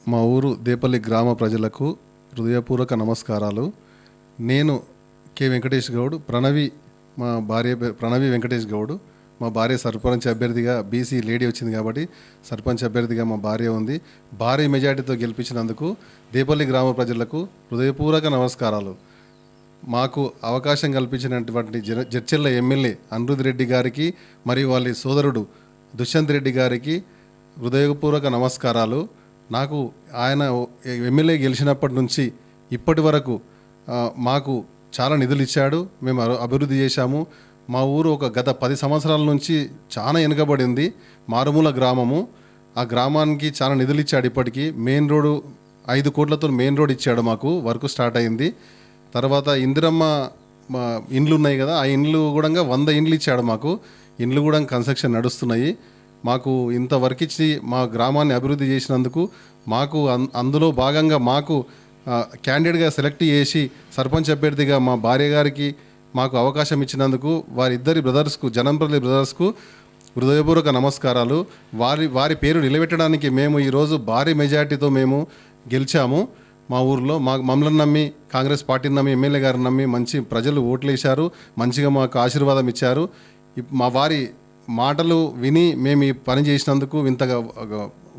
మా ఊరు దేపల్లి గ్రామ ప్రజలకు హృదయపూర్వక నమస్కారాలు. నేను కె వెంకటేష్ గౌడ్, మా భార్య ప్రణవి వెంకటేష్ గౌడ్. మా భార్య సర్పంచ్ అభ్యర్థిగా బీసీ లేడీ వచ్చింది కాబట్టి సర్పంచ్ అభ్యర్థిగా మా భార్య ఉంది. భారీ మెజార్టీతో గెలిపించినందుకు దేపల్లి గ్రామ ప్రజలకు హృదయపూర్వక నమస్కారాలు. మాకు అవకాశం కల్పించినటువంటి జడ్చెర్ల ఎమ్మెల్యే అనిరుద్ రెడ్డి గారికి మరియు వాళ్ళ సోదరుడు దుష్యంత్ రెడ్డి గారికి హృదయపూర్వక నమస్కారాలు. నాకు ఆయన ఎమ్మెల్యే గెలిచినప్పటి నుంచి ఇప్పటి వరకు మాకు చాలా నిధులు ఇచ్చాడు. మేము అభివృద్ధి చేశాము. మా ఊరు గత 10 సంవత్సరాల నుంచి చాలా వెనుకబడింది, మారుమూల గ్రామము. ఆ గ్రామానికి చాలా నిధులు ఇచ్చాడు. ఇప్పటికీ మెయిన్ రోడ్డు 5 కోట్లతో మెయిన్ రోడ్ ఇచ్చాడు. మాకు వర్క్ స్టార్ట్ అయింది. తర్వాత ఇందిరమ్మ ఇండ్లు ఉన్నాయి కదా, ఆ ఇండ్లు కూడా 100 ఇండ్లు ఇచ్చాడు మాకు. ఇండ్లు కూడా కన్స్ట్రక్షన్ నడుస్తున్నాయి. మాకు ఇంత వర్క్ ఇచ్చి మా గ్రామాన్ని అభివృద్ధి చేసినందుకు మాకు అందులో భాగంగా మాకు క్యాండిడేట్గా సెలెక్ట్ చేసి సర్పంచ్ అభ్యర్థిగా మా భార్య గారికి మాకు అవకాశం ఇచ్చినందుకు వారిద్దరి బ్రదర్స్కు, జనంపల్లి బ్రదర్స్కు హృదయపూర్వక నమస్కారాలు. వారి పేరు నిలబెట్టడానికి మేము ఈరోజు భారీ మెజార్టీతో మేము గెలిచాము. మా ఊరిలో మమ్మల్ని నమ్మి, కాంగ్రెస్ పార్టీని నమ్మి, ఎమ్మెల్యే గారిని నమ్మి మంచి ప్రజలు ఓట్లు వేశారు, మంచిగా మాకు ఆశీర్వాదం ఇచ్చారు. మా వారి మాటలు విని మేము ఈ పని చేసినందుకు, ఇంతగా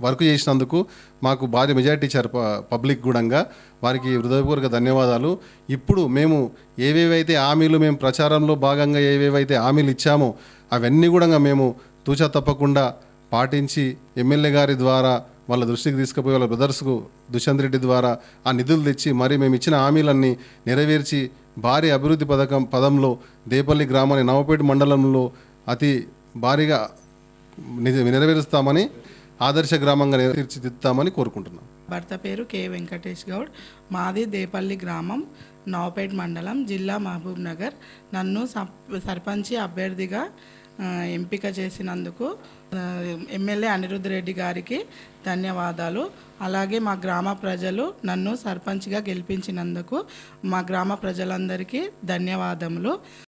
వర్క్ చేసినందుకు మాకు భారీ మెజార్టీ ఇచ్చారు పబ్లిక్ కూడా. వారికి హృదయపూర్వక ధన్యవాదాలు. ఇప్పుడు మేము ఏవేవైతే హామీలు మేము ప్రచారంలో భాగంగా ఏవేవైతే హామీలు ఇచ్చామో అవన్నీ కూడా మేము తూచా తప్పకుండా పాటించి ఎమ్మెల్యే గారి ద్వారా వాళ్ళ దృష్టికి తీసుకుపోయి వాళ్ళ బ్రదర్స్కు దుష్యంత్ రెడ్డి ద్వారా ఆ నిధులు తెచ్చి మరి మేము ఇచ్చిన హామీలన్నీ నెరవేర్చి భారీ అభివృద్ధి పదంలో దేపల్లి గ్రామాన్ని నవపేట మండలంలో అతి భారీగా నెరవేరుస్తామని, ఆదర్శ గ్రామంగా తీర్చిదిద్దామని కోరుకుంటున్నాం. భర్త పేరు కె వెంకటేష్ గౌడ్. మాది దేపల్లి గ్రామం, నవపేట్ మండలం, జిల్లా మహబూబ్ నగర్. నన్ను సర్పంచి అభ్యర్థిగా ఎంపిక చేసినందుకు ఎమ్మెల్యే అనిరుద్ రెడ్డి గారికి ధన్యవాదాలు. అలాగే మా గ్రామ ప్రజలు నన్ను సర్పంచ్గా గెలిపించినందుకు మా గ్రామ ప్రజలందరికీ ధన్యవాదములు.